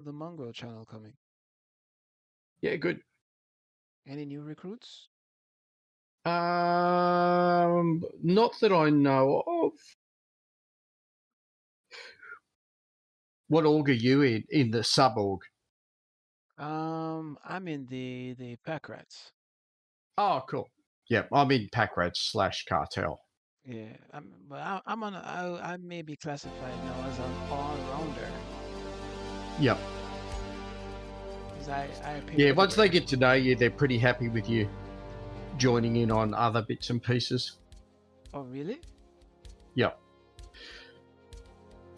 the Mongrel channel coming? Yeah, good. Any new recruits? Not that I know of. What org are you in the sub org? I'm in the pack rats. Oh, cool. Yeah, I'm in pack rats / cartel. Yeah, I'm on. I may be classified now as an all rounder Yep. because I appear Yeah, once they everywhere. get to know you, they're pretty happy with you joining in on other bits and pieces. Oh really? Yep.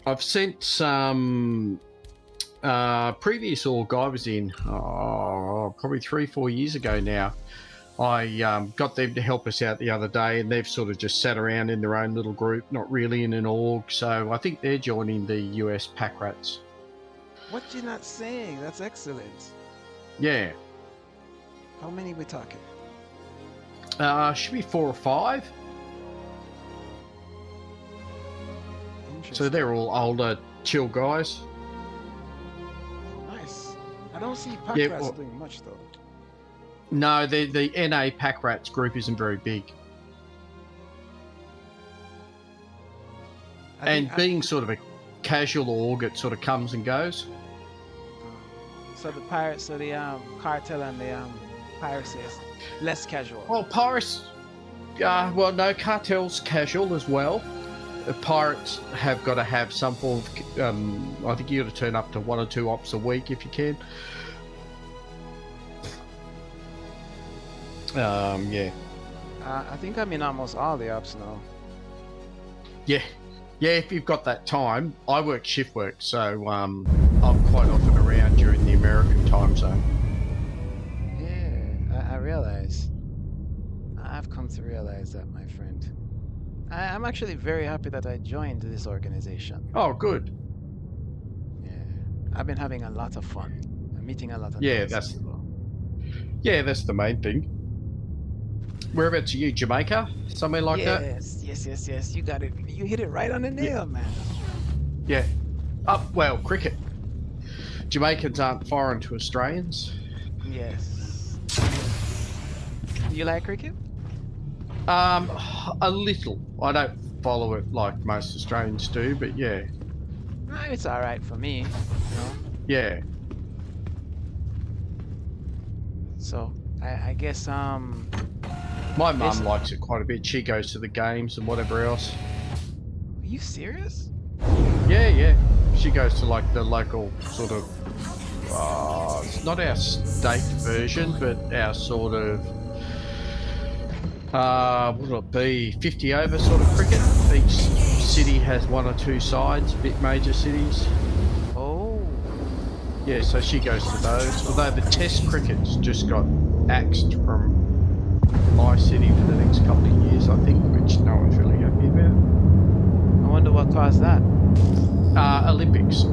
I've sent some previous org I was in, probably 3-4 years ago now. I got them to help us out the other day, and they've sort of just sat around in their own little group, not really in an org. So I think they're joining the US pack rats. What you not saying? That's excellent. Yeah. How many we talking? Should be 4 or 5. Interesting. So they're all older, chill guys. Nice. I don't see pack Yeah, rats well, doing much though. no, the NA pack rats group isn't very big. And being sort of a casual org, it sort of comes and goes. So the pirates, so the cartel and the piracy is less casual. Well, pirates, well, no, cartel's casual as well. The pirates have got to have some form of, I think you got to turn up to 1 or 2 ops a week if you can. Yeah. I think I'm in almost all the ops now. Yeah. Yeah, if you've got that time. I work shift work, so I'm quite often around during the American time zone. Yeah, I realize. I've come to realize that, my friend. I'm actually very happy that I joined this organization. Oh, good. Yeah, I've been having a lot of fun. I'm meeting a lot of Yeah, nice people. that's the main thing. Whereabouts are you? Jamaica? Somewhere like that? Yes. You got it. You hit it right on the nail, man. Yeah. Well, cricket. Jamaicans aren't foreign to Australians. Yes. Do you like cricket? A little. I don't follow it like most Australians do, but yeah. It's all right for me, you know. Yeah. So I guess My mum likes it quite a bit. She goes to the games and whatever else. Are you serious? Yeah. She goes to like the local sort of, it's not our state version, but our sort of, what'll it be, 50 over sort of cricket. Each city has 1 or 2 sides, bit major cities. Oh. Yeah, so she goes to those. Although the test cricket's just got axed from my city for the next couple of years, I think, which no one's really happy about. I wonder what caused that. Olympics.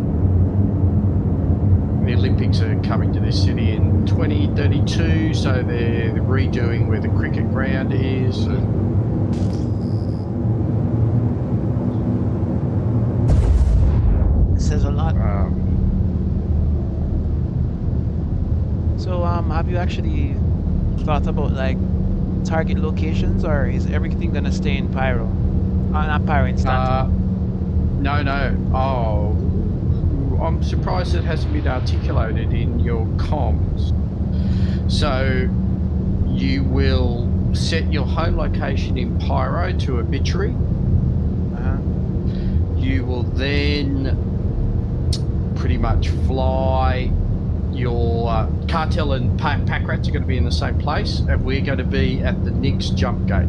The Olympics are coming to this city in 2032, so they're redoing where the cricket ground is. It says a lot. So, have you actually thought about like target locations, or is everything gonna stay in Pyro? Not Pyro, in Stanton. No. Oh, I'm surprised it hasn't been articulated in your comms. So you will set your home location in Pyro to obituary. You will then pretty much fly. Your cartel and pack rats are going to be in the same place, and we're going to be at the Nix jump gate.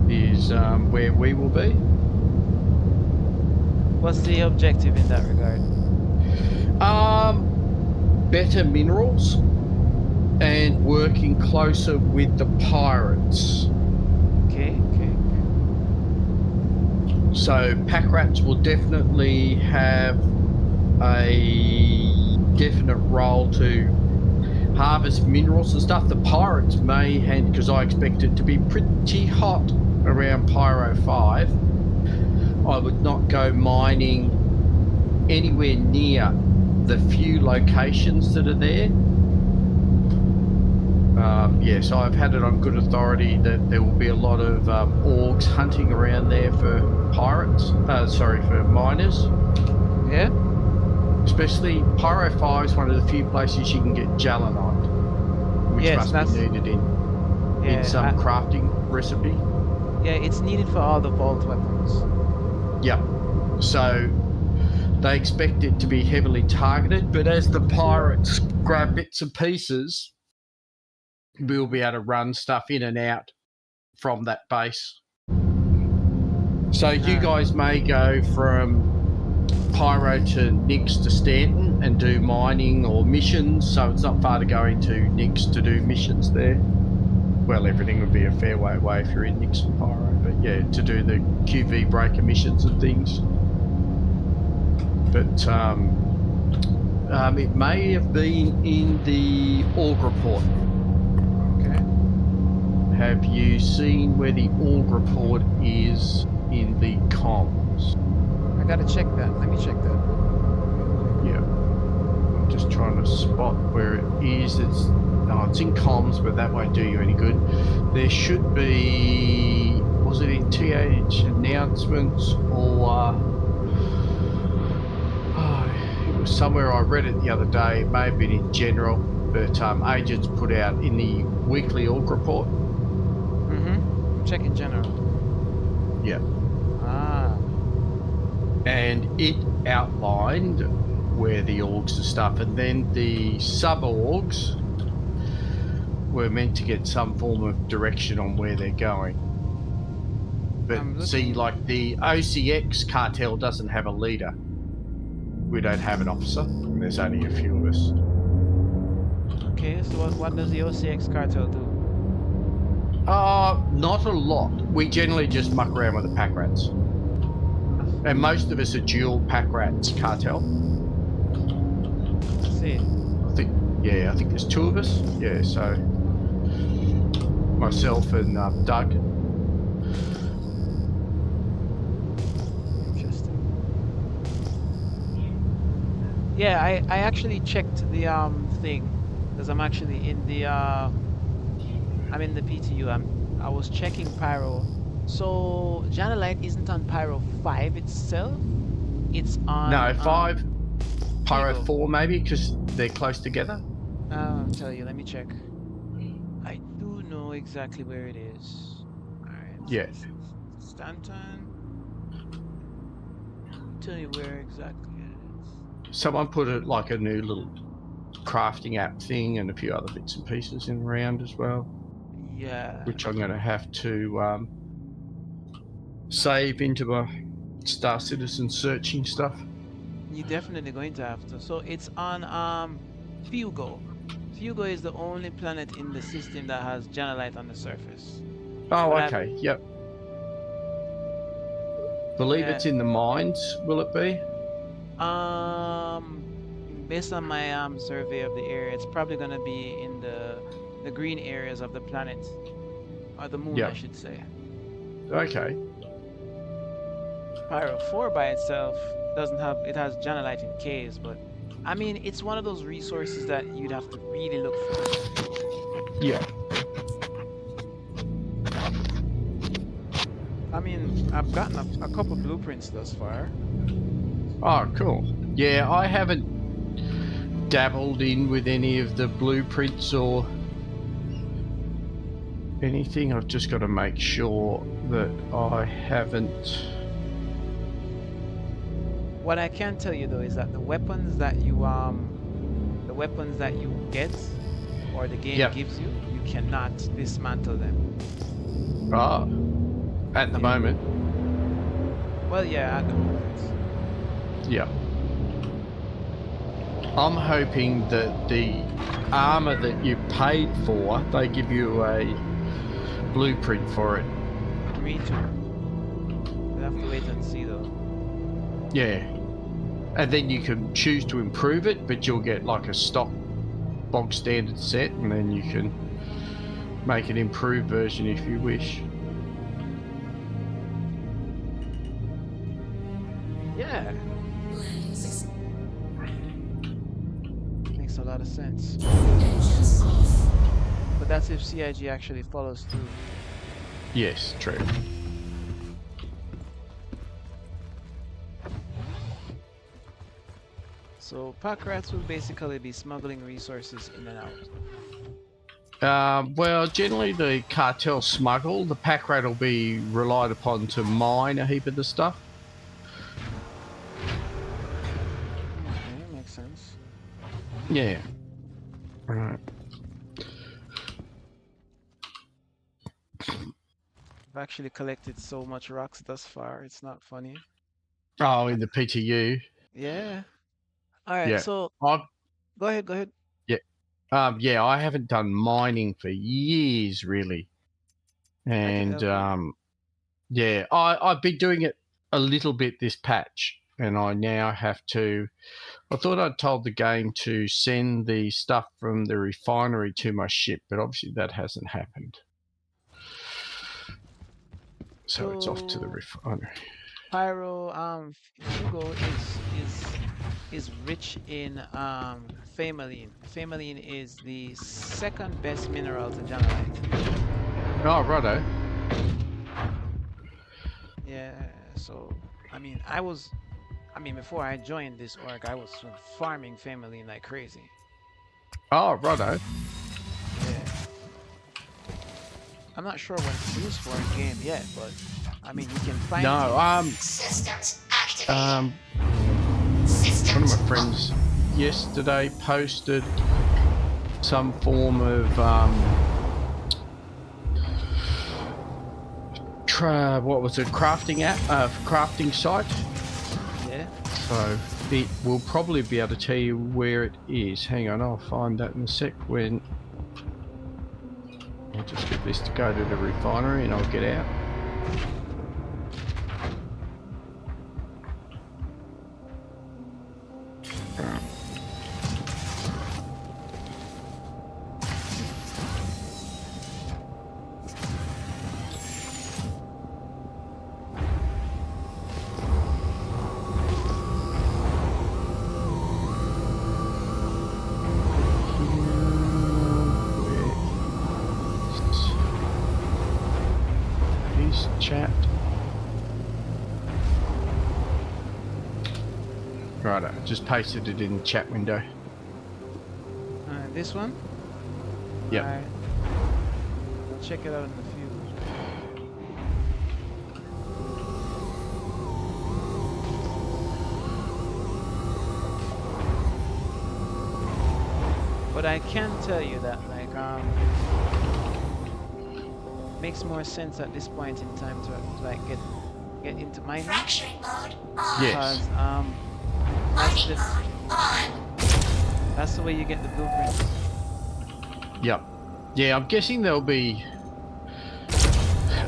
Is where we will be. What's the objective in that regard? Better minerals and working closer with the pirates. Okay. So pack rats will definitely have a definite role to harvest minerals and stuff. The pirates may, because I expect it to be pretty hot around Pyro 5. I would not go mining anywhere near the few locations that are there. So I've had it on good authority that there will be a lot of orgs hunting around there for for miners. Yeah? Especially Pyro 5 is one of the few places you can get Jalanite, which Yes, must be that's needed in yeah. some crafting recipe. Yeah, it's needed for all the vault weapons. Yep. So they expect it to be heavily targeted, but as the pirates grab bits and pieces, we'll be able to run stuff in and out from that base. So you guys may go from Pyro to Nyx to Stanton and do mining or missions, so it's not far to go into Nyx to do missions there. Well, everything would be a fair way away if you're in Nyx and Pyro, but yeah, to do the QV breaker missions and things. But it may have been in the org report. Okay. Have you seen where the org report is in the comms? I gotta check that. Let me check that. Yeah. I'm just trying to spot where it is. It's in comms, but that won't do you any good. There should be, was it in TH announcements or it was somewhere I read it the other day. It may have been in general, but agents put out in the weekly org report. I'm checking general. Yeah. And it outlined where the orgs and stuff, and then the sub-orgs were meant to get some form of direction on where they're going. But see, like the OCX cartel doesn't have a leader. We don't have an officer, and there's only a few of us. Okay, so what does the OCX cartel do? Not a lot. We generally just muck around with the pack rats. And most of us are dual pack rats cartel. Let's see. I think there's two of us. Yeah, so myself and Doug. Interesting. Yeah, I actually checked the thing because I'm actually in the I'm in the PTU. I was checking Pyro. So Janelite isn't on Pyro 5 itself. It's on No, 5, Pyro Eagle. 4 maybe, because they're close together. I'll tell you, let me check. I do know exactly where it is. Alright. Yeah. Stanton. Tell you where exactly it is. Someone put it like a new little crafting app thing and a few other bits and pieces in around as well. Yeah. Which I'm going to have to save into my Starcitizen searching stuff. You're definitely going to have to. So it's on Fugo. Fugo is the only planet in the system that has Janelite on the surface. Oh, okay. Yep. Believe it's in the mines, will it be? Based on my survey of the area, it's probably going to be in the green areas of the planet. Or the moon, I should say. Okay. Pyro 4 by itself doesn't have, it has Janelite in caves, but I mean, it's one of those resources that you'd have to really look for. Yeah. I mean, I've gotten a couple blueprints thus far. Oh, cool. Yeah, I haven't dabbled in with any of the blueprints or anything. I've just got to make sure that I haven't. What I can tell you though is that the weapons that you get or the game gives you, you cannot dismantle them. Ah, at the moment. Well, yeah, at the moment. Yeah. I'm hoping that the armor that you paid for, they give you a blueprint for it. Me too. We'll have to wait and see though. Yeah. And then you can choose to improve it, but you'll get like a stock bog standard set, and then you can make an improved version if you wish. Yeah, makes a lot of sense. But that's if CIG actually follows through. Yes, true. So pack rats will basically be smuggling resources in and out. Well, generally the cartel smuggle. The pack rat will be relied upon to mine a heap of the stuff. Okay, makes sense. Yeah. Right. I've actually collected so much rocks thus far. It's not funny. Oh, Uh, in the PTU. Yeah. All right. Yeah. So I've go ahead. Go ahead. yeah. Yeah, I haven't done mining for years, really. I can And help you. yeah, I've been doing it a little bit this patch, and I now have to. I thought I'd told the game to send the stuff from the refinery to my ship, but obviously that hasn't happened. So it's off to the So refinery. Pyro, Fugo is rich in phemaline. Phemaline is the second best mineral to janelite. Oh, righto. Yeah. So I mean, before I joined this org, I was farming phemaline like crazy. Oh, righto. Yeah. I'm not sure what it's used for in game yet, but I mean, you can find it. No, Systems activated. one of Systems my friends yesterday posted some form of what was it, crafting app, crafting site. Yeah. So it will probably be able to tell you where it is. Hang on, I'll find that in a sec. When I'll just get this to go to the refinery and I'll get out. Chat. Right, I just pasted it in the chat window. This one. Yep. Alright. I'll check it out in a few. But I can tell you that makes more sense at this point in time to like get into mining. fracturing mode on. Yes. Because Mining mode on. that's the way you get the blueprints. Yep. Yeah, I'm guessing there'll be,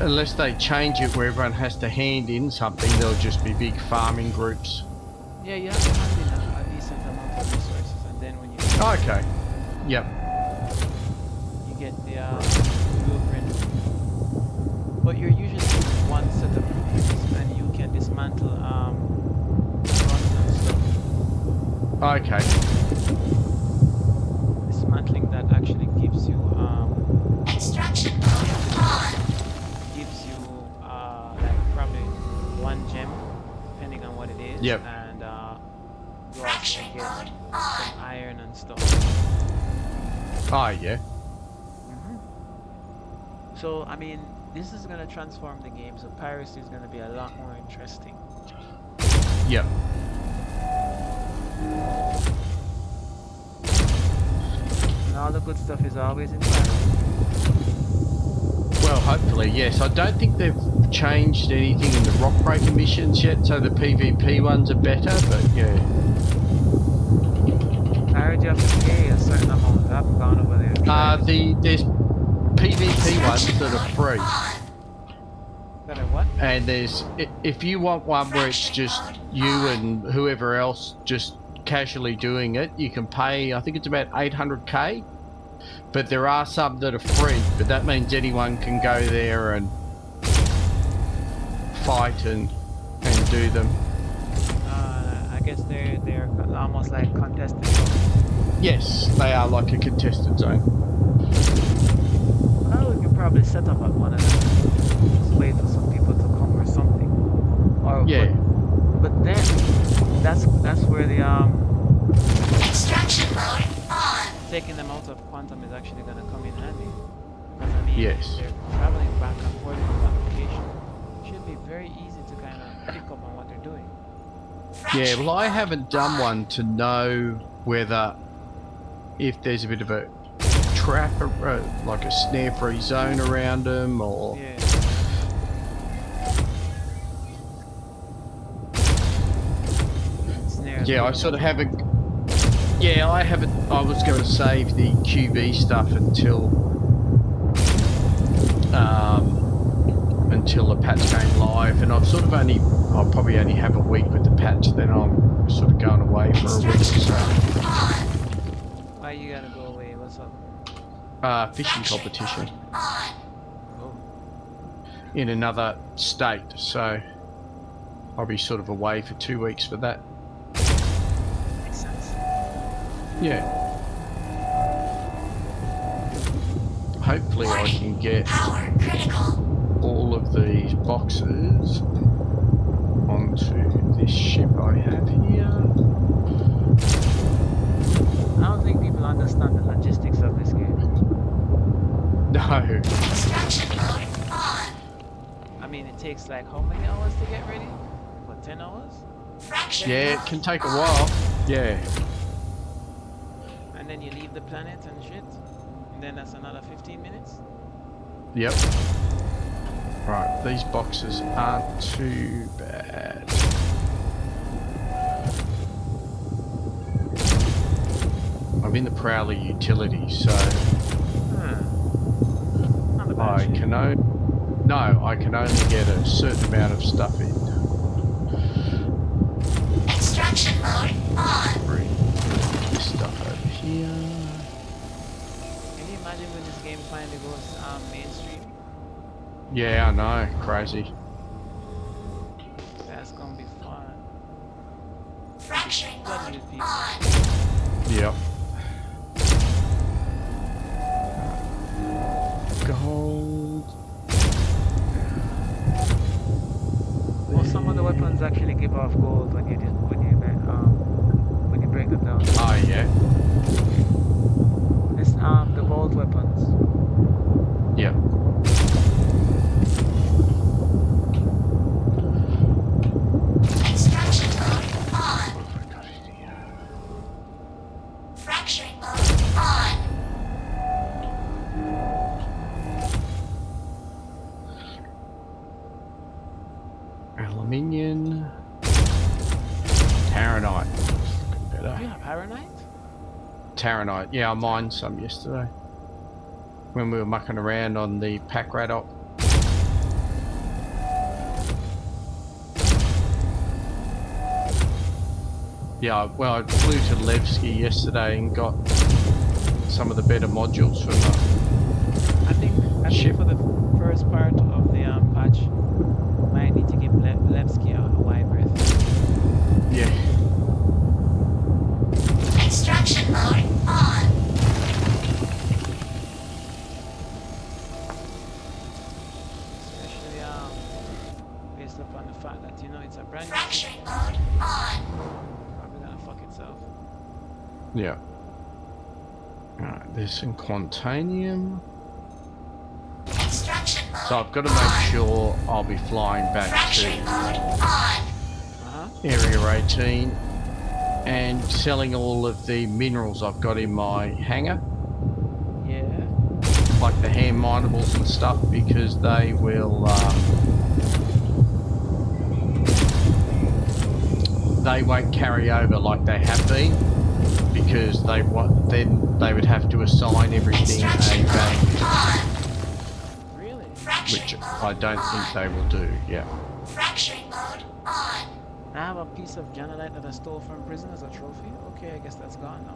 unless they change it where everyone has to hand in something, there'll just be big farming groups. Yeah, you have to hand in a decent amount of resources, and then when you Okay. Yep. you get the blueprint. But you're usually given one set of blueprints, and you can dismantle guns and stuff. Okay. Dismantling that actually gives you Extraction mode on. gives you like probably one gem, depending on what it is. Yep. And you also Fracturing get mode some on. iron and stuff. Oh, yeah. So I mean, this is gonna transform the game. So piracy is gonna be a lot more interesting. Yep. And all the good stuff is always in piracy. Well, hopefully, yes. I don't think they've changed anything in the rock breaker missions yet, so the PvP ones are better, but yeah. I heard you have to pay a certain amount. I haven't gone over there. and tried it. There's PvP ones that are free, Got a what? and there's, if you want one where it's just you and whoever else just casually doing it, you can pay, I think it's about 800k, but there are some that are free, but that means anyone can go there and fight and do them. I guess they're almost like contested zones. Yes, they are like a contested zone. Well, we could probably set up at one of them. Just wait for some people to come or something. Or Yeah. but then that's where the Extraction mode on. taking them out of quantum is actually going to come in handy. Because I mean, Yes. they're traveling back and forth from that location. It should be very easy to kind of pick up on what they're doing. Yeah, well, I haven't done one to know whether if there's a bit of a trap, like a snare-free zone around them, or Yeah. Snares. yeah, I sort of haven't. Yeah, I haven't. I was going to save the QB stuff until the patch came live, and I've sort of I'll probably only have a week with the patch, then I'm sort of going away for a week or so. Why you gotta go away? What's up? Fishing competition Oh. in another state, so I'll be sort of away for 2 weeks for that. Makes sense. Yeah. Hopefully I can get Power critical. all of these boxes onto this ship I have here. I don't think people understand the logistics of this game. No. Extraction mode on. I mean, it takes like how many hours to get ready? What, 10 hours? Fracturing Yeah, it mode can take a on. while. Yeah. And then you leave the planet and shit? And then that's another 15 minutes? Yep. Right, these boxes aren't too bad. I'm in the Prowler utility, so Not a bad I shit. can I can only get a certain amount of stuff in. Extraction mode on. Bring this stuff over here. Can you imagine when this game finally goes mainstream? Yeah, I know, crazy. That's gonna be fun. Fracturing Bloody mode people. on. Yep. Gold. Well, some of the weapons actually give off gold when you break them down. Oh yeah. It's the gold weapons. Yep. Extraction mode on. What have I got in here? Fracturing mode on. Aluminium. Taranite. Looking Do better. you have Paranite? Taranite. Yeah, I mined some yesterday. When we were mucking around on the pack rat op. Yeah, well, I flew to Levski yesterday and got some of the better modules from I think Ship. for the first part of the patch, might need to give Levski a wide berth. yeah. Extraction mode on. Especially based upon the fact that it's a brand new Fracturing system, mode on. probably gonna fuck itself. Yeah. Alright, there's some quantanium. Extraction mode So I've got to make sure I'll be flying back Fracturing to mode on. Uh-huh. Area 18 and selling all of the minerals I've got in my hangar, Yeah. like the hand minables and stuff, because they will they won't carry over like they have been, because then they would have to assign everything a Extraction value, mode on. Really? Fracturing which mode I don't think they will do. Yeah. Fracturing mode on. I have a piece of janelite that I stole from prison as a trophy. Okay, I guess that's gone now.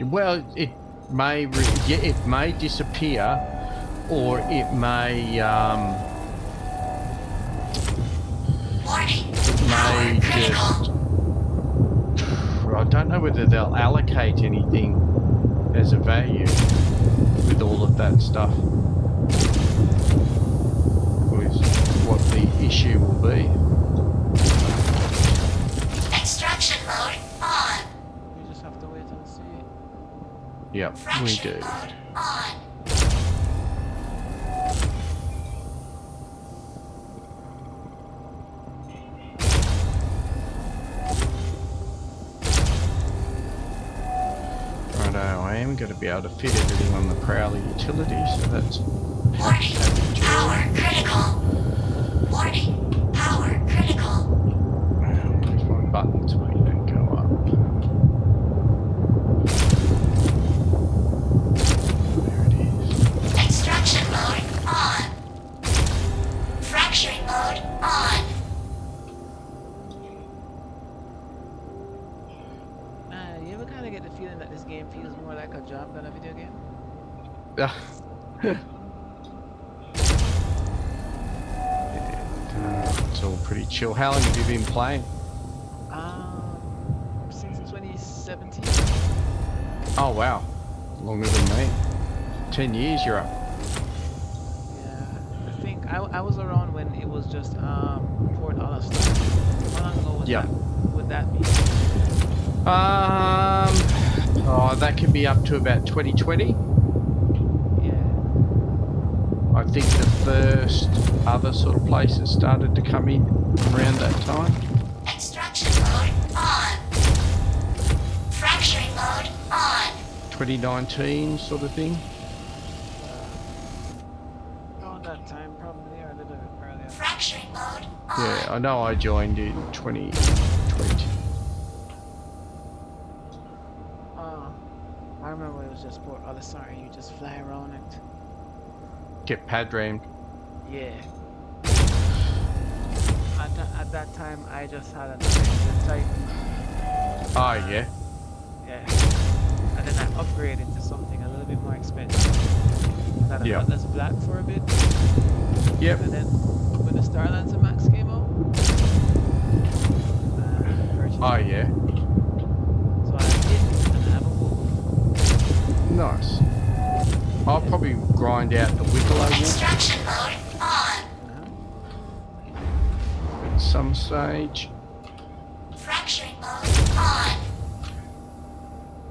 Well, it may it may disappear, or it may Warning. may Power critical. just... I don't know whether they'll allocate anything as a value with all of that stuff. Is what the issue will be. Extraction mode on. We just have to wait and see. Yep, we Fracturing do. mode on. Righto, I am going to be able to fit everything on the Prowler utility, so that's Warning. Power critical. Warning. Power critical. Where's my button to make that go up? There it is. Extraction mode on. Fracturing mode on. You ever kind of get the feeling that this game feels more like a job than a video game? Yeah. It's all pretty chill. How long have you been playing? Since 2017. Oh wow, longer than me. 10 years you're up. Yeah, I think I was around when it was just Port Hollister. How long ago was Yeah. that? Would that be? Oh, that can be up to about 2020. Yeah. I think the first other sort of places started to come in around that time. Extraction mode on. Fracturing mode on. 2019 sort of thing. Around that time, probably, or a little bit earlier. Fracturing mode on. Yeah, I know I joined in 2020. I remember it was just Port Hollister and you just fly around it. Get pad rammed. Yeah. At that time, I just had an expensive Titan. Oh yeah. Yeah. And then I upgraded to something a little bit more expensive. That Yeah. Atlas Black for a bit. Yep. And then when the Starlancer Max came out, purchased Oh it. yeah. So I did, and I have a wolf. Nice. I'll probably grind out the Wicklow wolf Extraction mode on. at some stage. Fracturing mode on.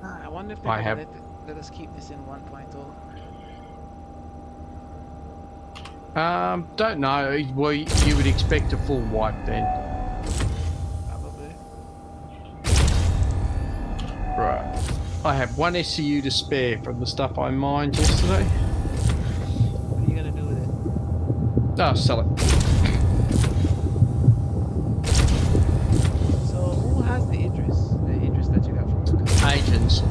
I wonder if I they're have- gonna let us keep this in 1.0. Don't know. Well, you would expect a full wipe then. Probably. Right. I have one SCU to spare from the stuff I mined yesterday. What are you gonna do with it? Oh, sell it. So who has the Idris? The Idris that you got from Lucas? Agents.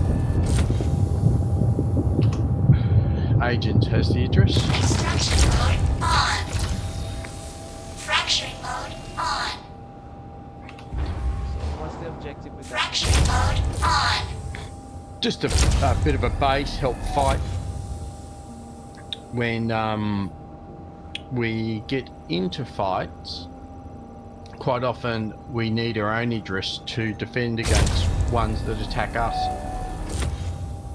Agents has the address. Extraction mode on. Fracturing mode on. So what's the objective with that? Fracturing mode on. Just a bit of a base, help fight when we get into fights. Quite often we need our own address to defend against ones that attack us.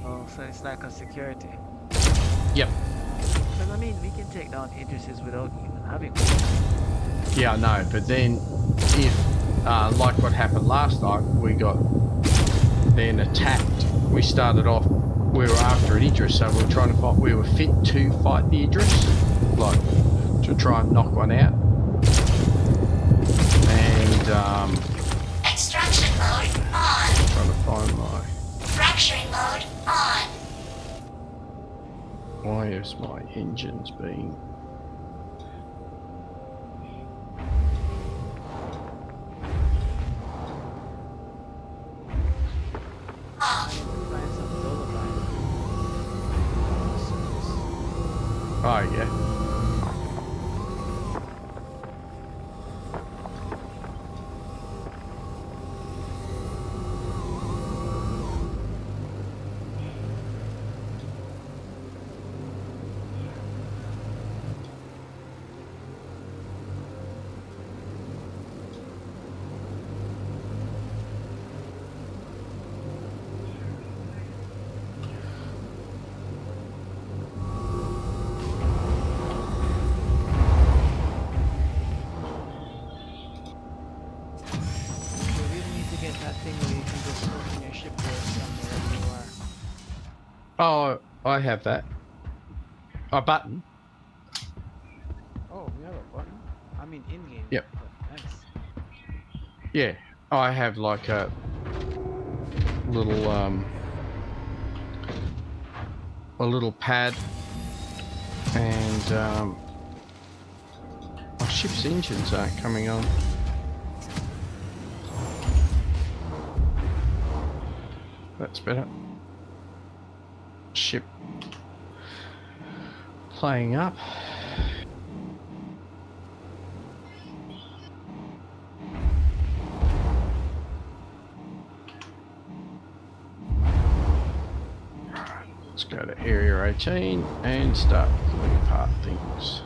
Oh, so it's like a security. Yep. Because I mean, we can take down Idrises without even having one. Yeah, I know. But then if, like what happened last night, we got then attacked. We started off, we were after an Idris, so we were trying to fight, we were fit to fight the Idris, like to try and knock one out. And Extraction mode on. trying to find my, Fracturing mode on. why is my engines being, Off. Find some lullaby. oh yeah. That thing where you can just open your ship doors from wherever you are. Oh, I have that. A button. Oh, we have a button? I mean in-game. Yep. But nice. Yeah. I have like a little pad, and my ship's engines aren't coming on. That's better. Ship playing up. Let's go to area 18 and start pulling apart things.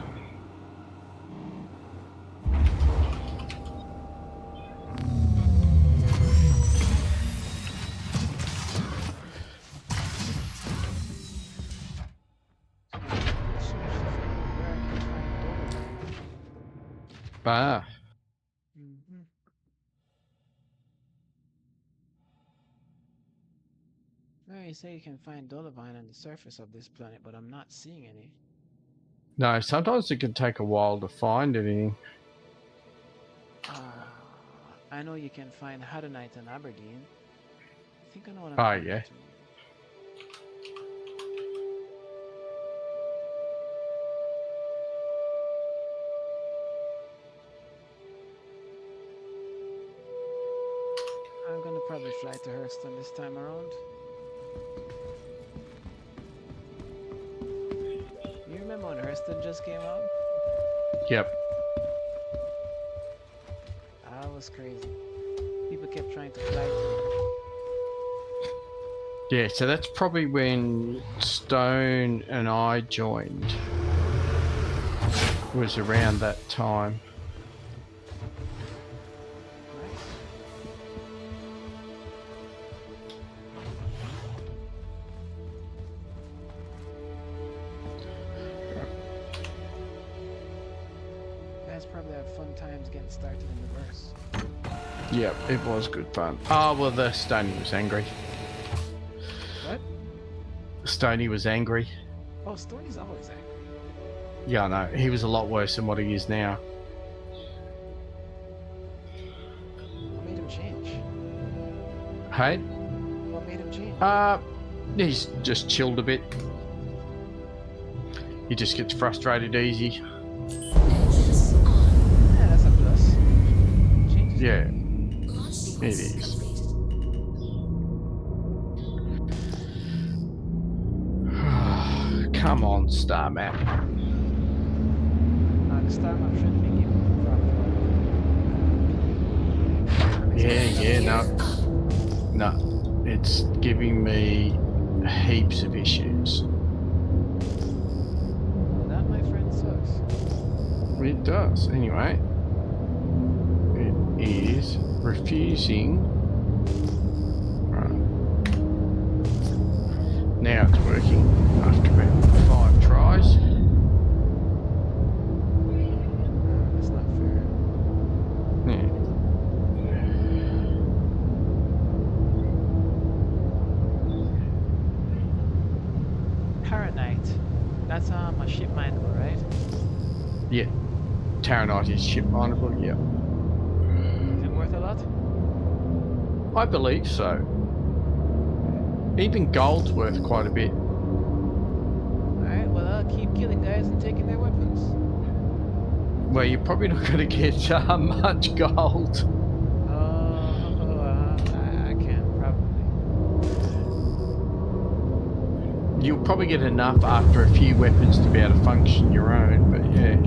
Ah, Mm-hmm. Well, you say you can find dolomite on the surface of this planet, but I'm not seeing any. no, sometimes it can take a while to find anything. I know you can find hadonite in Aberdeen. I think I know what I'm Oh, going yeah. to. I'm gonna probably fly to Hurston this time around. You remember when Hurston just came out? Yep. That was crazy. People kept trying to fly to it. Yeah, so that's probably when Stone and I joined. Was around that time. Nice. You guys probably have fun times getting started in the verse. Yep, it was good fun. Oh, well, the Stoney was angry. What? Stoney was angry. Oh, Stoney's always angry. Yeah, I know. He was a lot worse than what he is now. What made him change? Hey? What made him change? He's just chilled a bit. He just gets frustrated easy. Yeah, that's a plus. Changes. Yeah, it is. Come on, Star Map. The star map shouldn't be given proper. Yeah, no, it's giving me heaps of issues. Well, that, my friend, sucks. It does. Anyway, it is refusing. Right. Now it's working after about 5 tries. That's not fair. Yeah. Paranite. That's a ship mineable, right? Yeah. Taranite is ship mineable, yeah. Is it worth a lot? I believe so. Even gold's worth quite a bit. Alright, well, I'll keep killing guys and taking their weapons. Well, you're probably not going to get much gold. I can, probably. You'll probably get enough after a few weapons to be able to function your own, but yeah.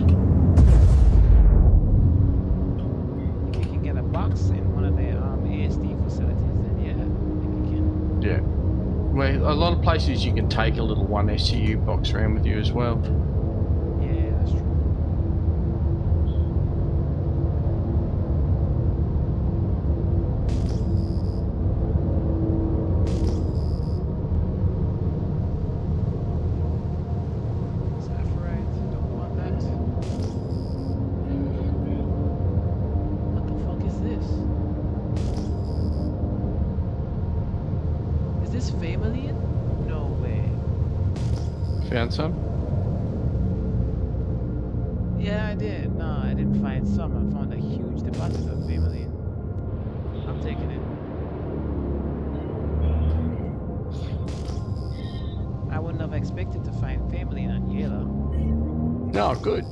If you can get a box in one of the ASD facilities, then yeah, I think you can. Yeah. Well, a lot of places you can take a little 1 SCU box around with you as well. Yeah, that's true. Sapphirite, don't want that. What the fuck is this? this family? No way. Found some? Yeah, I did. No, I didn't find some. I found a huge deposit of family. I'm taking it. I wouldn't have expected to find family on yellow. No, good.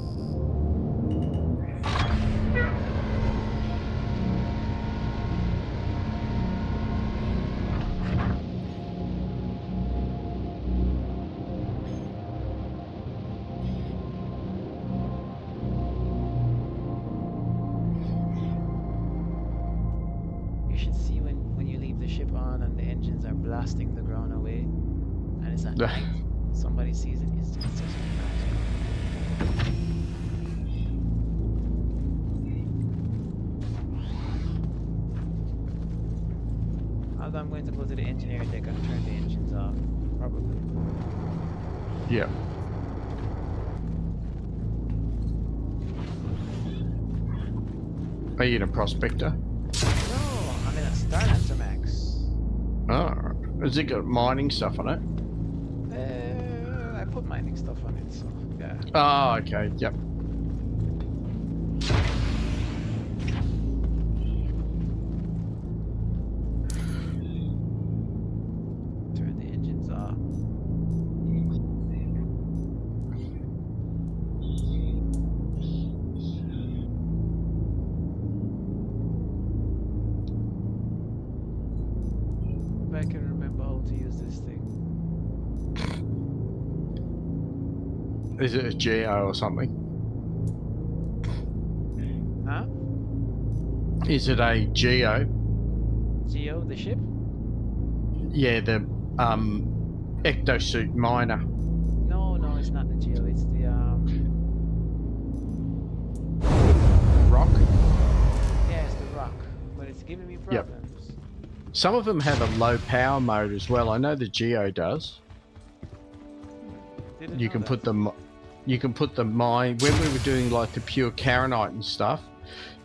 You should see when you leave the ship on and the engines are blasting the ground away, and it's at night. Somebody sees it. It's just I'm going to go to the engineer deck and turn the engines off. Probably. Yeah. Are you in a prospector? No, I'm in a Starcitizen Max. Oh, has it got mining stuff on it? I put mining stuff on it, so yeah. Oh, okay. Yep. Turn the engines off. If I can remember how to use this thing. Is it a GO or something? Huh? Is it a GO? Geo, the ship? Yeah, the ectosuit miner. No, no, it's not the Geo. It's the Rock. yeah, it's the rock. But it's giving me Yep. problems. Some of them have a low power mode as well. I know the GO does. Didn't You know can that. put them. You can put the mine when we were doing like the pure Karenite and stuff.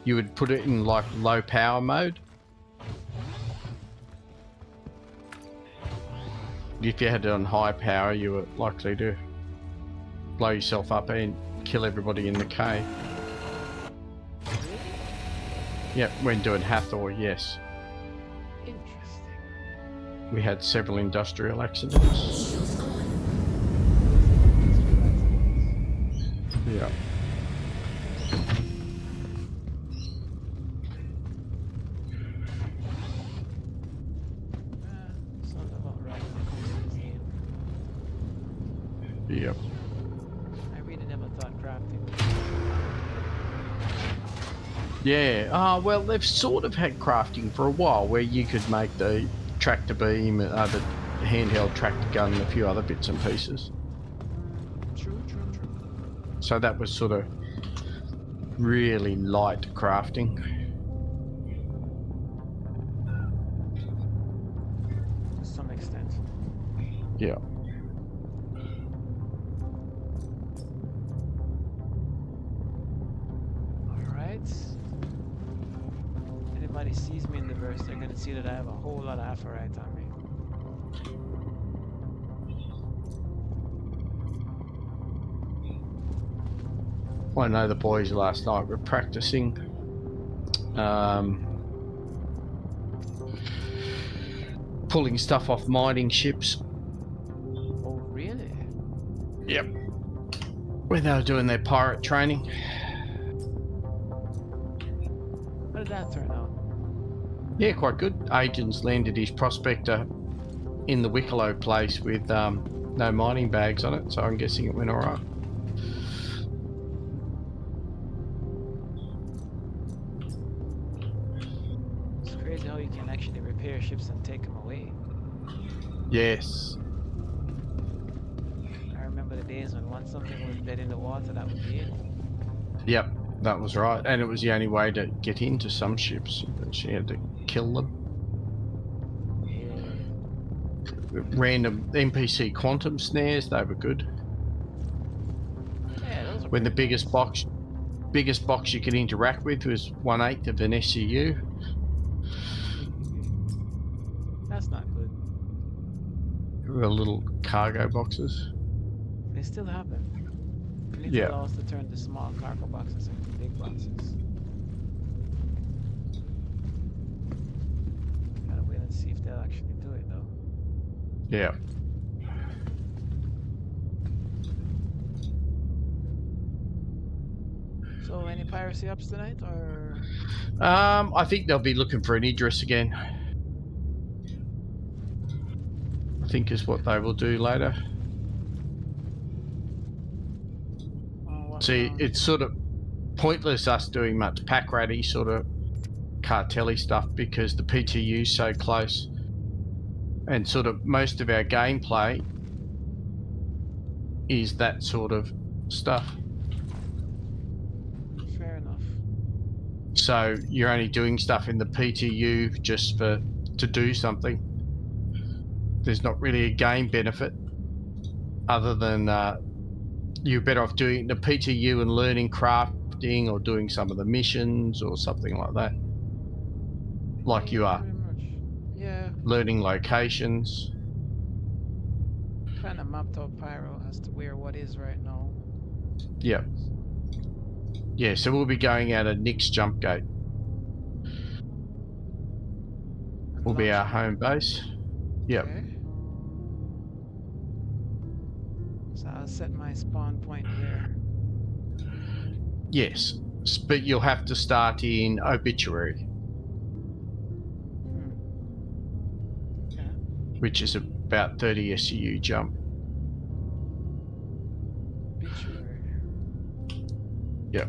You would put it in like low power mode. If you had it on high power, you were likely to blow yourself up and kill everybody in the cave. Yep, when doing Hathor, yes. Interesting. We had several industrial accidents. Yeah. Sounds about right when it comes to this game. Yep. I really never thought crafting. Yeah. Well, they've sort of had crafting for a while where you could make the tractor beam, the handheld tractor gun, and a few other bits and pieces. True. So that was sort of really light crafting. To some extent. Yeah. Alright. Anybody sees me in the verse, they're gonna see that I have a whole lot of Aphorite on me. I know the boys last night were practicing. Pulling stuff off mining ships. Oh, really? Yep. When they were doing their pirate training. How did that turn out? Yeah, quite good. Agents landed his prospector in the Wicklow place with no mining bags on it, so I'm guessing it went alright. It's crazy how you can actually repair ships and take them away. Yes. I remember the days when once something was dead in the water, that would be it. Yep, that was right. And it was the only way to get into some ships. She had to kill them. Random NPC quantum snares, they were good. Yeah, those are When the pretty biggest nice. box you could interact with was 1/8 of an SCU. That's not good. The little cargo boxes. They still have them. You need to Yeah. allow us to turn the small cargo boxes into big boxes. Gotta wait and see if they'll actually do it though. Yeah. So any piracy ups tonight or I think they'll be looking for an Idris again. I think is what they will do later. what See, grounds? it's sort of pointless us doing much pack ratty sort of cartelly stuff because the PTU's so close, and sort of most of our gameplay is that sort of stuff. Fair enough. So you're only doing stuff in the PTU just to do something. There's not really a game benefit other than you're better off doing the PTU and learning crafting or doing some of the missions or something like that. Like you Yeah, are. pretty much. Yeah, Learning locations. kind of mapped out Pyro as to where what is right now. Yeah. Yeah, so we'll be going out of Nick's jump gate. And Will be our launching. home base. Yep. Okay. So I'll set my spawn point there. Yes, but you'll have to start in Obituary, Okay. which is about 30 SU jump. Obituary. Yep.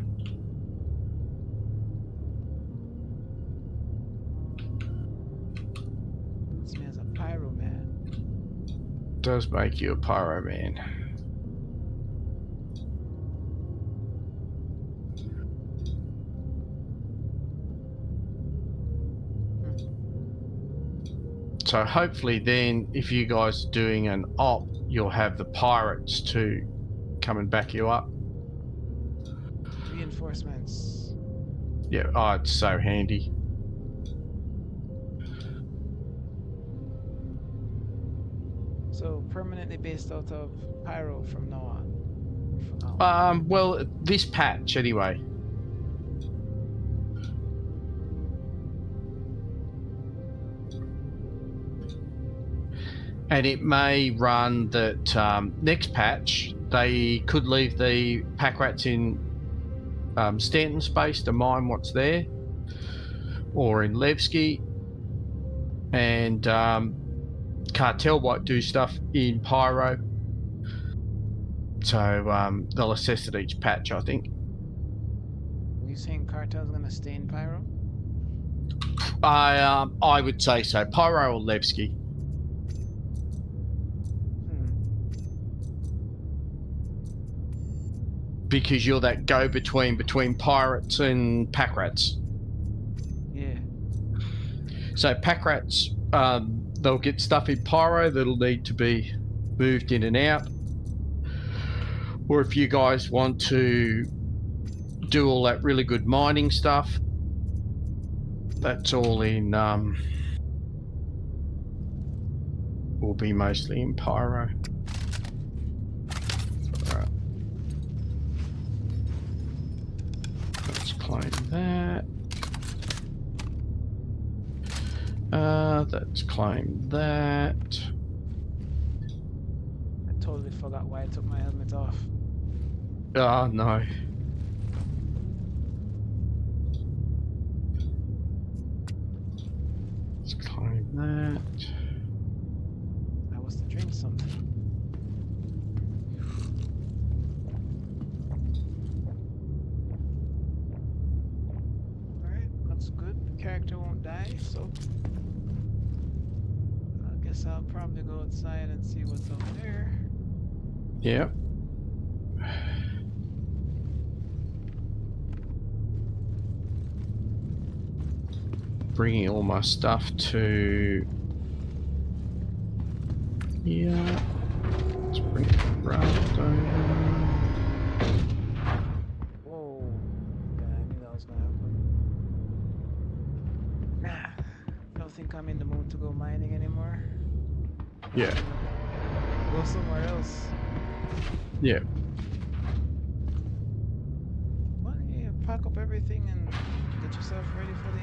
This man's a pyro man. Does make you a pyro man. So hopefully then, if you guys are doing an op, you'll have the pirates to come and back you up. Reinforcements. Yeah, oh, it's so handy. So permanently based out of Pyro from now on. From now on. Well, this patch anyway. And it may run that next patch they could leave the pack rats in Stanton space to mine what's there, or in Levski, and Cartel might do stuff in Pyro. So they'll assess at each patch, I think. Are you saying Cartel's gonna stay in Pyro? I would say so. Pyro or Levski. Because you're that go-between between pirates and pack rats. Yeah. So pack rats, they'll get stuff in Pyro that'll need to be moved in and out. Or if you guys want to do all that really good mining stuff, that's all in, will be mostly in Pyro. Right. Let's claim that. Let's claim that. I totally forgot why I took my helmet off. Oh, no. Let's claim that. I was to drink something. Alright, that's good. The character won't die, so I guess I'll probably go outside and see what's out there. Yep. Bringing all my stuff to... Yeah. Let's bring the raft over. Whoa. Yeah, I knew that was gonna happen. Nah. Don't think I'm in the mood to go mining anymore. Yeah. Go somewhere else. Yeah. Why don't you pack up everything and get yourself ready for the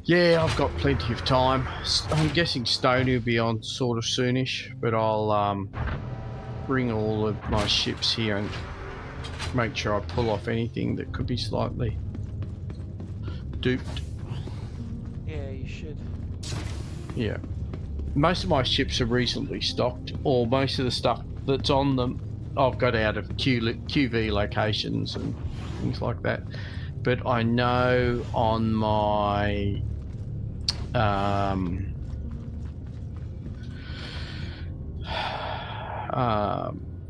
Yeah, I've got plenty of time. I'm guessing Stony will be on sort of soonish, but I'll bring all of my ships here and make sure I pull off anything that could be slightly duped. Yeah, you should. Yeah. Most of my ships are reasonably stocked, or most of the stuff that's on them I've got out of QV locations and things like that. But I know on my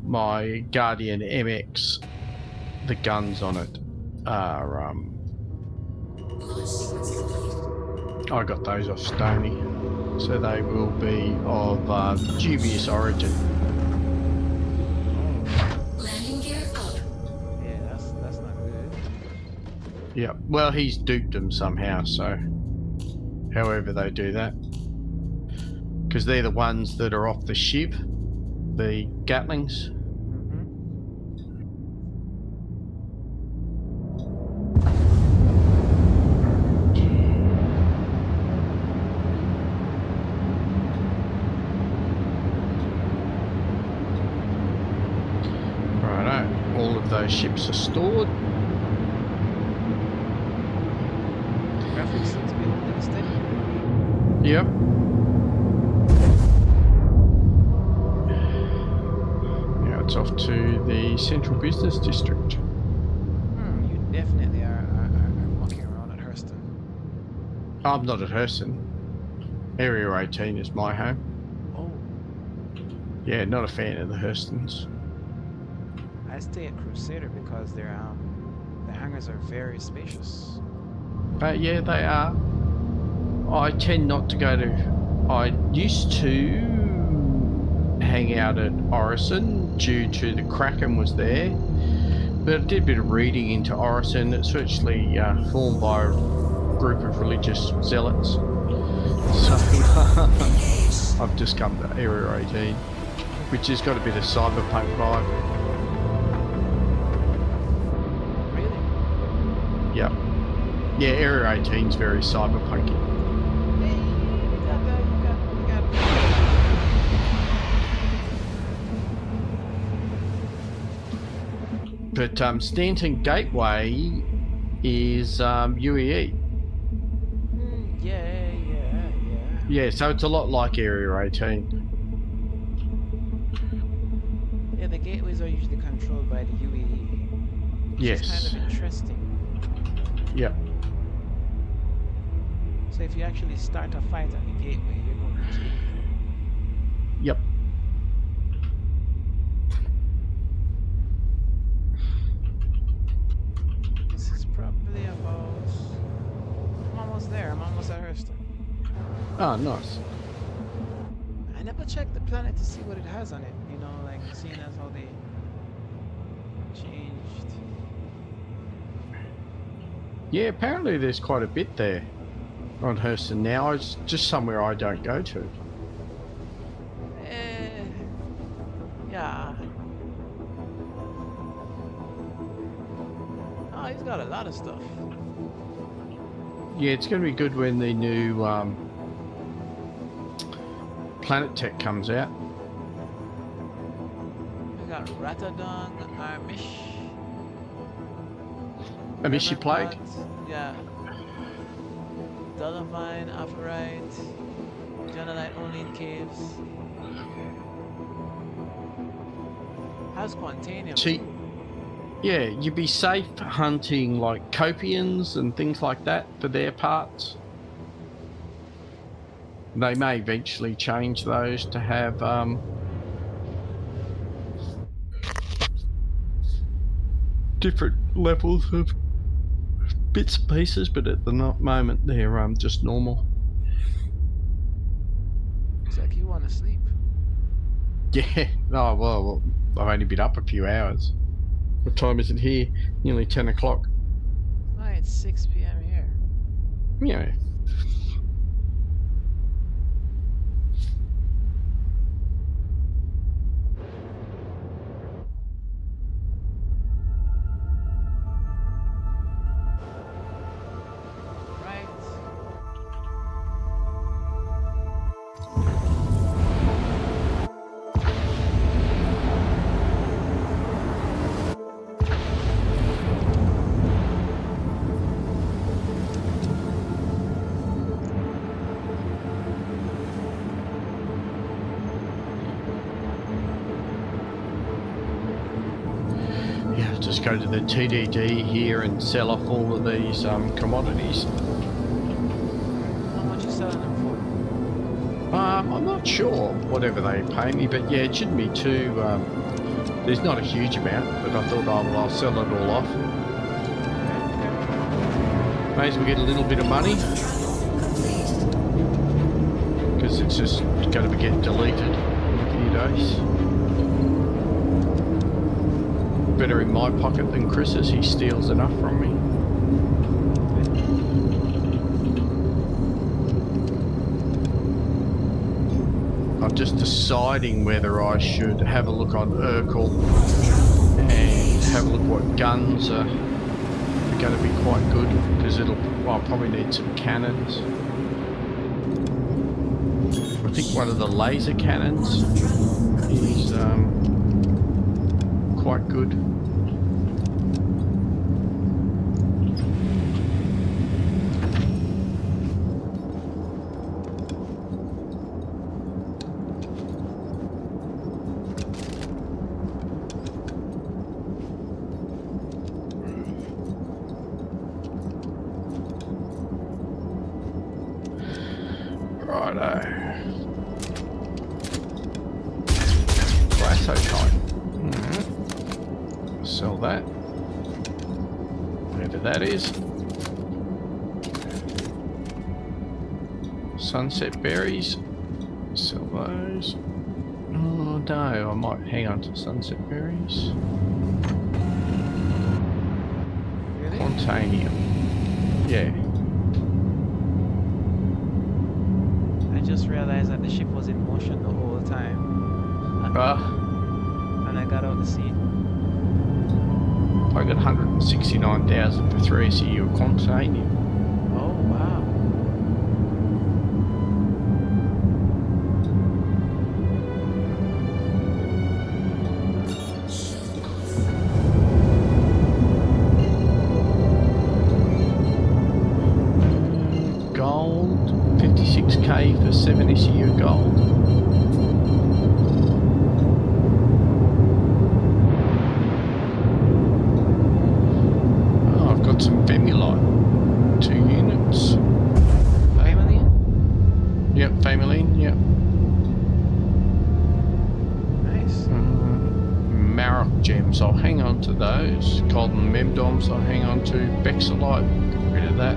my Guardian MX, the guns on it are I got those off Stony, so they will be of dubious origin. Landing gear up. Yeah, that's not good. Yeah, well, he's duped them somehow, so however they do that, because they're the ones that are off the ship, the Gatlings. Righto, all of those ships are stored. Graphics seem to be holding steady. Yep. Now it's off to the Central Business District. You definitely are mucking around at Hurston. I'm not at Hurston. Area 18 is my home. Oh, Yeah, not a fan of the Hurstons. I stay at Crusader because their hangars are very spacious. Yeah, they are. I tend not to go to... I used to hang out at Orison due to the Kraken was there. But I did a bit of reading into Orison. It's virtually formed by a group of religious zealots. So I've just come to Area 18, which has got a bit of cyberpunk vibe. Really? Yep. Yeah, Area 18 is very cyberpunky. Hey, you got. But Stanton Gateway is UEE. Yeah. Yeah, so it's a lot like Area 18. Yeah, the gateways are usually controlled by the UAE. Which Yes. is kind of interesting. Yep. So if you actually start a fight at the gateway, you're going to jail. Yep. This is probably about... I'm almost there. I'm almost at Hurston. Oh, nice. I never checked the planet to see what it has on it. You know, like seeing as how they changed. Yeah, apparently there's quite a bit there on Hurston now. It's just somewhere I don't go to. Yeah. Oh, he's got a lot of stuff. Yeah, it's going to be good when the new Planet Tech comes out. We got Ratadong, Armish. Amishi Plague? Reverend, yeah. Dolomine, Aphorite, Jonalite only in caves. How's Quantanium? See, yeah, you'd be safe hunting like Copians and things like that for their parts. They may eventually change those to have different levels of bits and pieces, but at the moment they're just normal. Looks like you want to sleep. Yeah. Oh well, I've only been up a few hours. What time is it here? Nearly 10 o'clock. Oh, it's 6 p.m. here. Yeah. go to the TDD here and sell off all of these commodities. How much you selling them for? I'm not sure, whatever they pay me, but yeah, it shouldn't be too. There's not a huge amount, but I thought, oh, well, I'll sell it all off. May as well get a little bit of money, because it's just going to get deleted in a few days. Better in my pocket than Chris's. He steals enough from me. I'm just deciding whether I should have a look on Urkel and have a look what guns are going to be quite good, because I'll probably need some cannons. I think one of the laser cannons is quite good. Righto. Lasso time. Sell that. Whatever that is. Sunset berries. Sell those. Oh no, I might hang on to sunset berries. Really? Quantanium. Yeah. I just realized that the ship was in motion the whole time. And I got out the scene. I got 169,000 for 3 SEU of Quantanium. Oh, wow. Gold, 56k for 7 SEU gold. Oh, I've got some Femulite, 2 units. Family? Yep, Fameline, yep. Nice. Marok gems, I'll hang on to those. Golden Memdoms, I'll hang on to. Bexolite, get rid of that.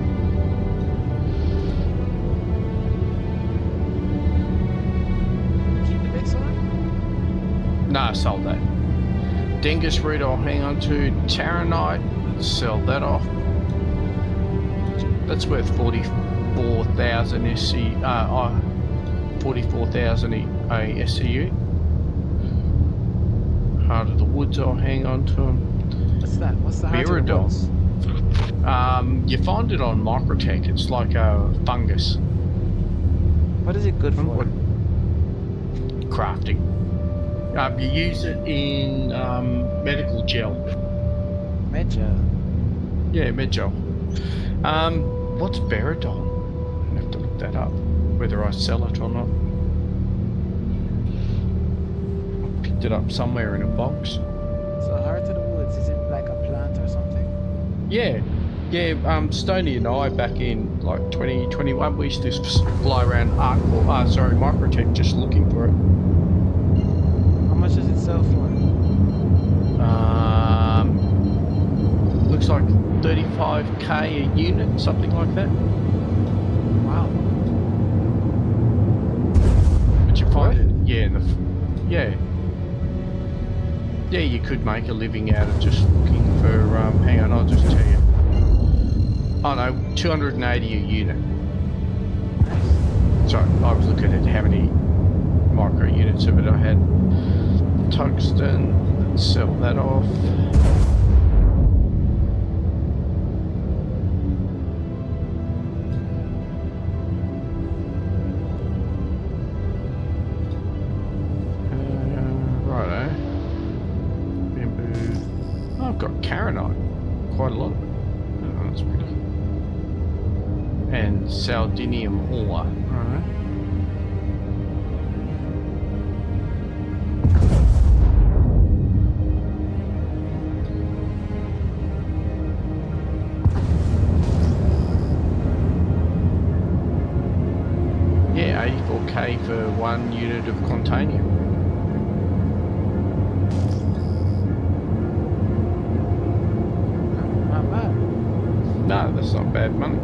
Keep the Bex on? No, I sold that. Dengus root I'll hang on to. Taranite, sell that off. That's worth 44,000 SC, 44,000 a SCU. Heart of the Woods I'll hang on to them. What's that? What's the heart of the Viridol. woods? You find it on Microtech. It's like a fungus. What is it good for? What? Crafting. You use it in medical gel. Medja. Yeah, med gel. What's Veridol? I have to look that up, whether I sell it or not. I picked it up somewhere in a box. So heart of the woods, is it like a plant or something? Yeah, Stoney and I back in like 2021, we used to fly around Microtech just looking for it. How much does it sell for? Looks like 35k a unit, something like that. Wow. But you find Worth it, yeah, you could make a living out of just looking for. Hang on, I'll just tell you. Oh no, 280 a unit. Nice. Sorry, I was looking at how many micro units of it I had. Tungsten, let's sell that off. Righto. Bamboo. Oh, I've got Caronite. Quite a lot of it. Oh, that's pretty. And Saldinium ore. Alright. 84k for 1 unit of Quantanium. Not bad. No, that's not bad money.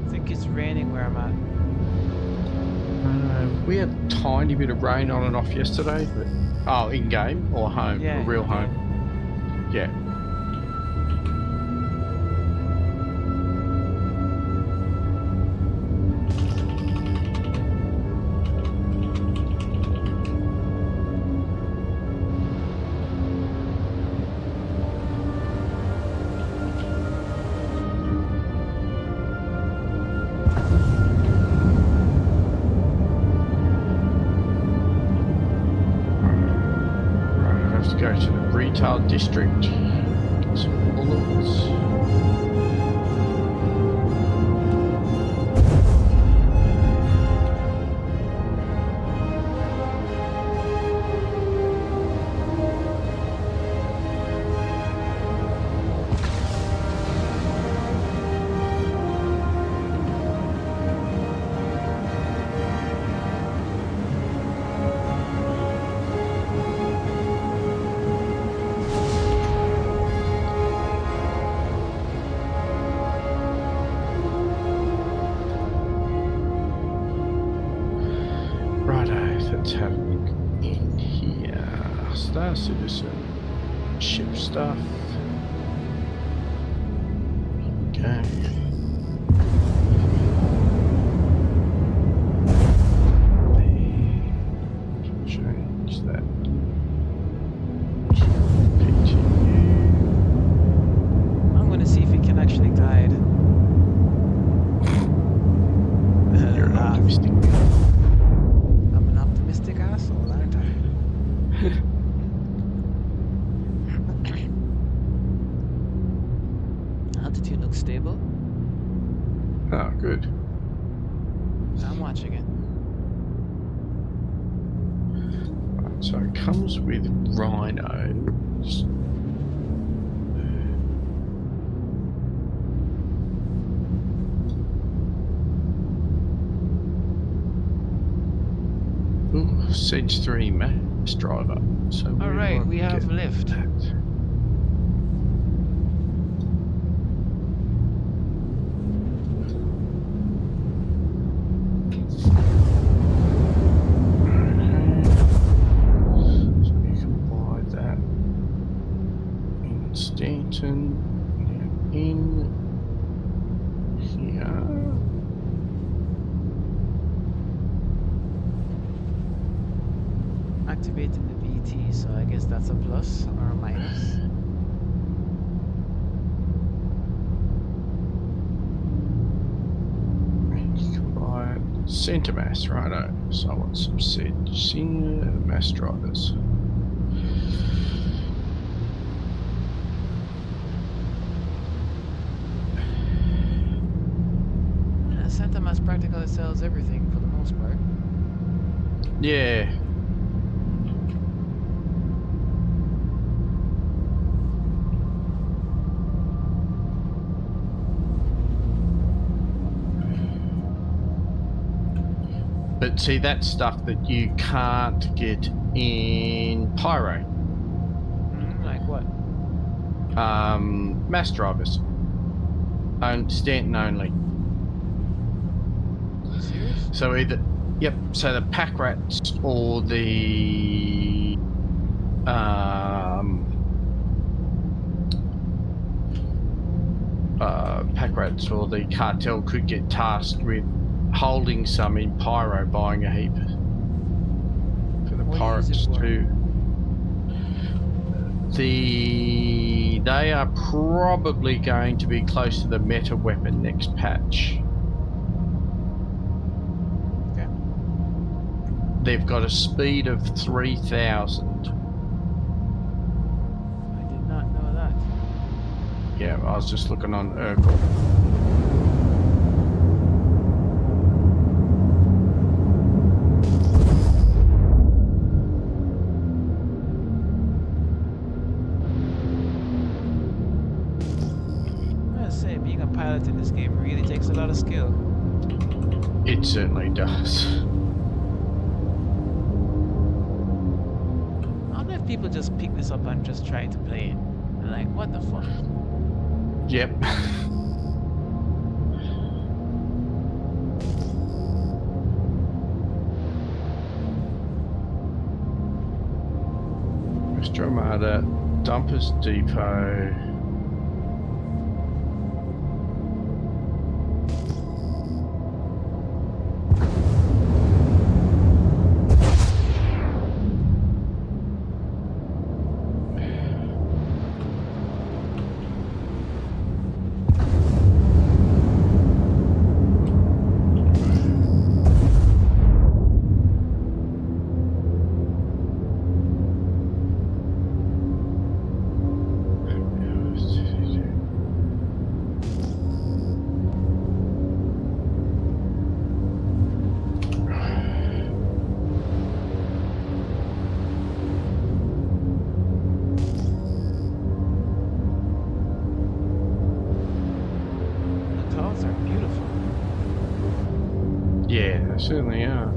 I think it's raining where I'm at. We had a tiny bit of rain on and off yesterday, but in game or home, Yeah, a real in home. game. Yeah. Right, I have to go to the retail district. Get some bullets. Righto, let's have a look in here. Starcitizen, ship stuff. Okay. Change that. PTU. I'm gonna see if we can actually glide. You're an Laugh. optimistic. I'm an optimistic asshole, aren't I? Altitude looks stable. Oh, good. I'm watching it. Right, so it comes with rhinos. Ooh, Sedge 3 mass driver. So All where do right, I we have get lift. that? So you can buy that in Stanton, in here. Activating the BT, so I guess that's a plus or a minus. You can buy Center mass, righto. So I want some Sedge mass drivers. Santa Mass practically sells everything for the most part. Yeah. But see, that's stuff that you can't get in Pyro. Like what? Mass drivers. Stanton only. Serious? So either, yep. So the pack rats or the pack rats or the cartel could get tasked with holding some in Pyro, buying a heap for the What do you use it pirates for? too. They are probably going to be close to the meta weapon next patch. Okay. They've got a speed of 3,000. I did not know that. Yeah, I was just looking on Urkel. lot of skill. It certainly does. I wonder if people just pick this up and just try to play it. They're like, what the fuck? Yep. Stromata Dumpers Depot. The clouds are beautiful. Yeah, they certainly are.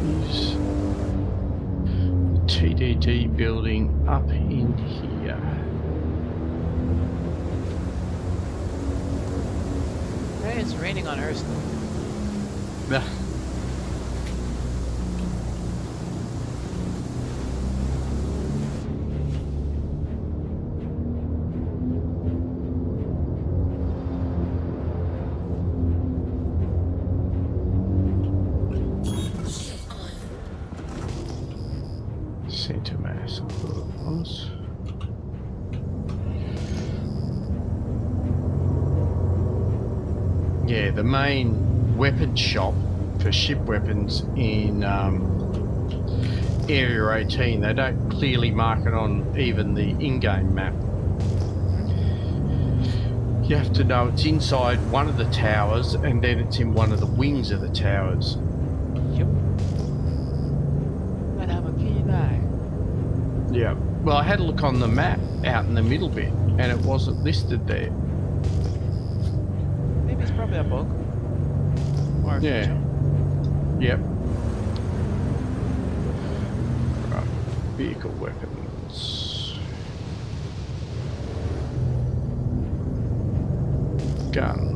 Is the TDD building up in here? Hey, it's raining on Earth though. Nah. Ship on. Center mass, I thought it was. Yeah, the main weapon shop for ship weapons in Area 18, they don't clearly mark it on even the in-game map. You have to know it's inside one of the towers and then it's in one of the wings of the towers. Yep. Might have a keen eye. Yeah. Well, I had a look on the map out in the middle bit and it wasn't listed there. Maybe it's probably a bug. Or a Yeah. feature. Yep. Right. Vehicle weapons. Gun.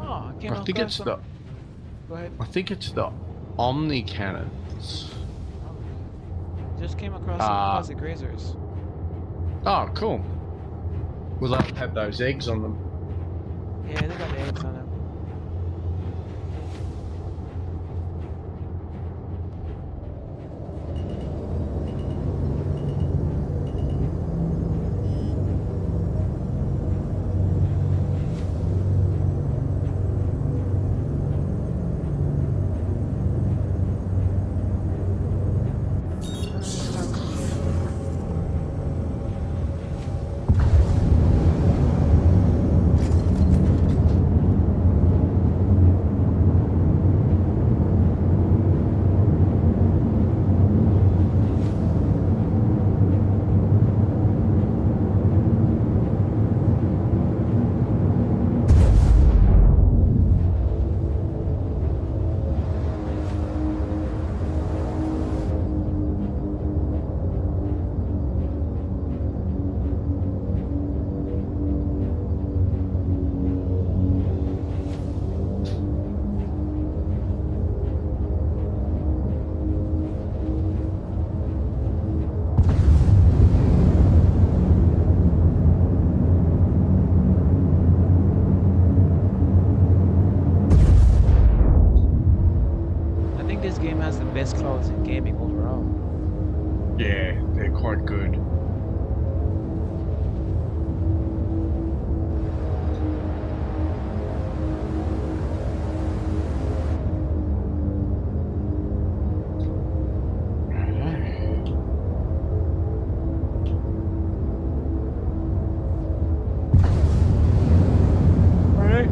Oh, I came I think across it's some... the Go ahead. I think it's the Omni cannons. Just came across some plastic razors. Oh, cool. Will they have those eggs on them? Yeah, they got the eggs on them. Yeah, they're quite good. Alright.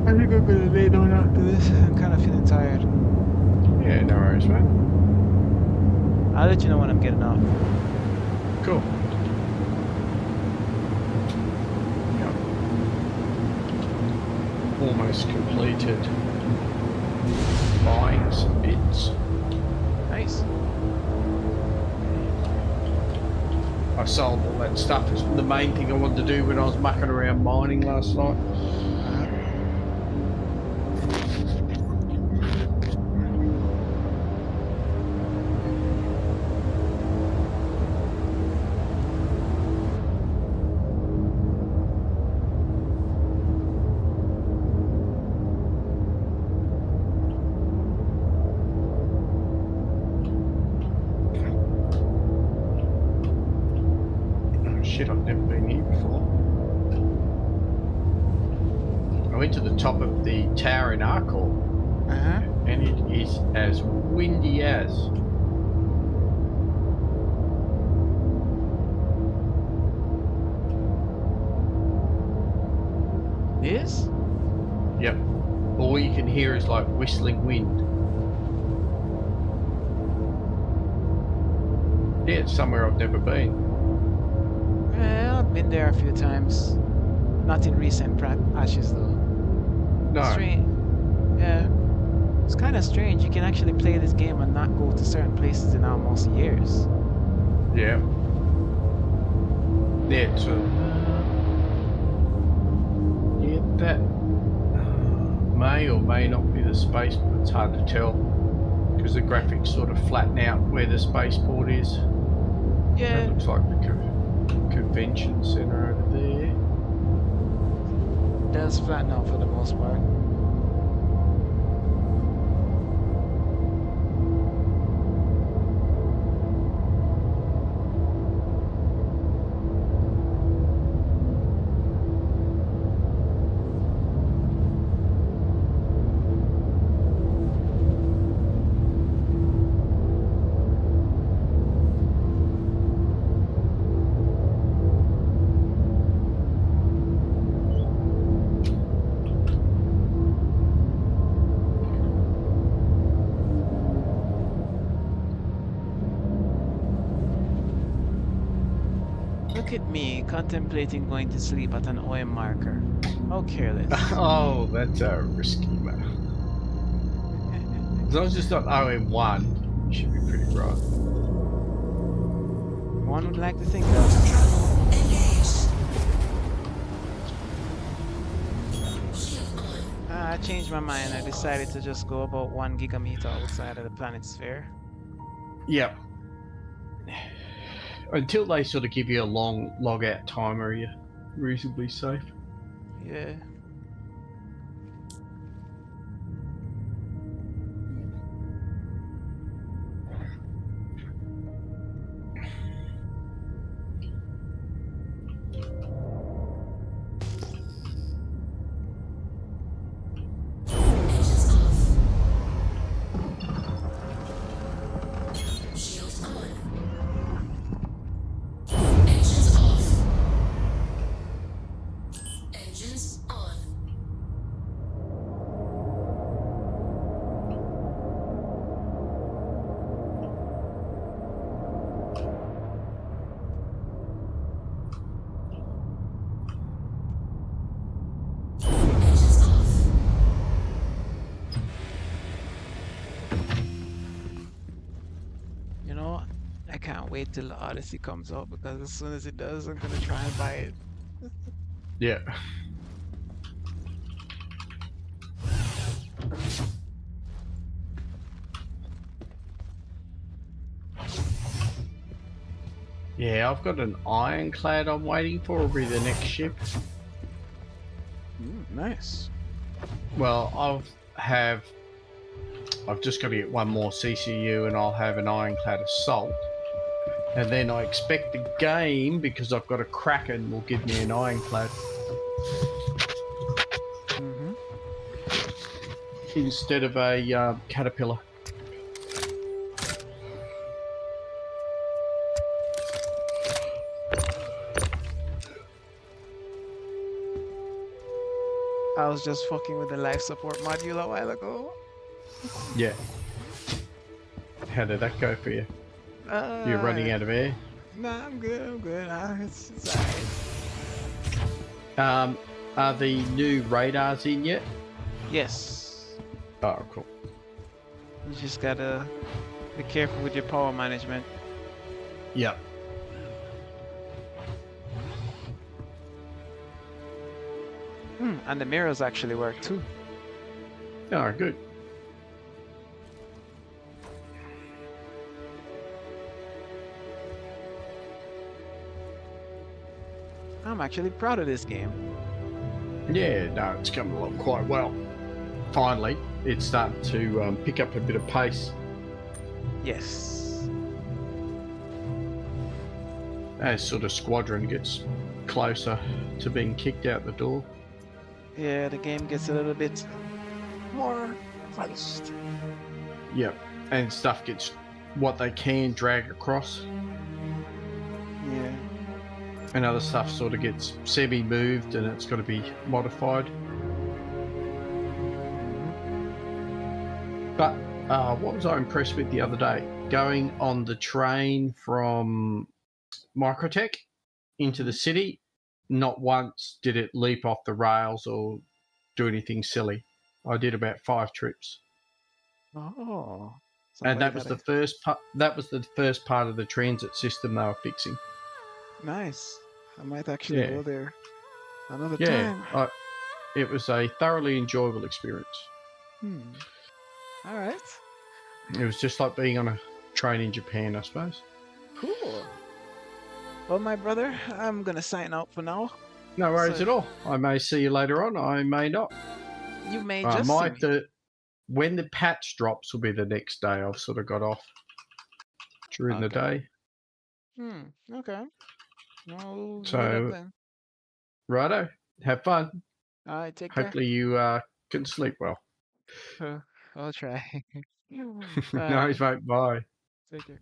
I think I'm gonna lay down after this. I'm kind of feeling tired. Yeah, no worries, mate. I'll let you know when I'm getting off. Cool. Yep. Almost completed buying some bits. Nice. I sold all that stuff. It's the main thing I wanted to do when I was mucking around mining last night. Oh shit, I've never been here before. I went to the top of the tower in Arkor, and it is as windy as. Yes? Yep. All you can hear is like whistling wind. Yeah, it's somewhere I've never been. Well, I've been there a few times. Not in recent patches though. No. Strange. Yeah. It's kind of strange. You can actually play this game and not go to certain places in almost years. Yeah. Yeah, it's yeah, that may or may not be the spaceport. It's hard to tell because the graphics sort of flatten out where the spaceport is. Yeah. That looks like the convention center over there. It does flatten out for the most part. Look at me contemplating going to sleep at an OM marker. How careless. Oh, that's a risky man. As long as it's not OM1, you should be pretty right. One would like to think that. Trouble engaged. Shield on. I changed my mind. I decided to just go about 1 gigameter outside of the planet sphere. Yep. Until they sort of give you a long log out timer, you're reasonably safe. Yeah. Engines off. Shields on. Engines off. Engines on. Engines off. You know, I can't wait till the Odyssey comes out because as soon as it does, I'm gonna try and buy it. Yeah. Yeah, I've got an ironclad I'm waiting for. Will be the next ship. Nice. Well, I've have I've just got to get one more CCU and I'll have an ironclad assault. And then I expect the game, because I've got a Kraken, will give me an ironclad Mm-hmm. instead of a caterpillar. I was just fucking with the life support module a while ago. Yeah. How did that go for you? You're running out of air. Nah, I'm good. I'm good. It's alright. Are the new radars in yet? Yes. Oh, cool. You just gotta be careful with your power management. Yep. And the mirrors actually work too. Oh, good. I'm actually proud of this game. Yeah, no, it's coming along quite well. Finally, it's starting to pick up a bit of pace. Yes. As sort of Squadron gets closer to being kicked out the door. Yeah, the game gets a little bit more polished. Yep. And stuff gets what they can drag across. Yeah. And other stuff sort of gets semi-moved and it's got to be modified. But what was I impressed with the other day? Going on the train from Microtech into the city, not once did it leap off the rails or do anything silly. I did about 5 trips. Oh. And that was gotta- the first part. That was the first part of the transit system they were fixing. Nice. I might actually Yeah. go there another Yeah, time. it was a thoroughly enjoyable experience. All right. It was just like being on a train in Japan, I suppose. Cool. Well, my brother, I'm gonna sign out for now. No worries So- at all. I may see you later on. I may not. You may I just see might. me. When the patch drops will be the next day. I've sort of got off during the Okay. day. Okay. Well, meet So- up then. Righto. Have fun. All right. Take care. Hopefully you can sleep well. I'll try. No worries, mate. Bye. Take care.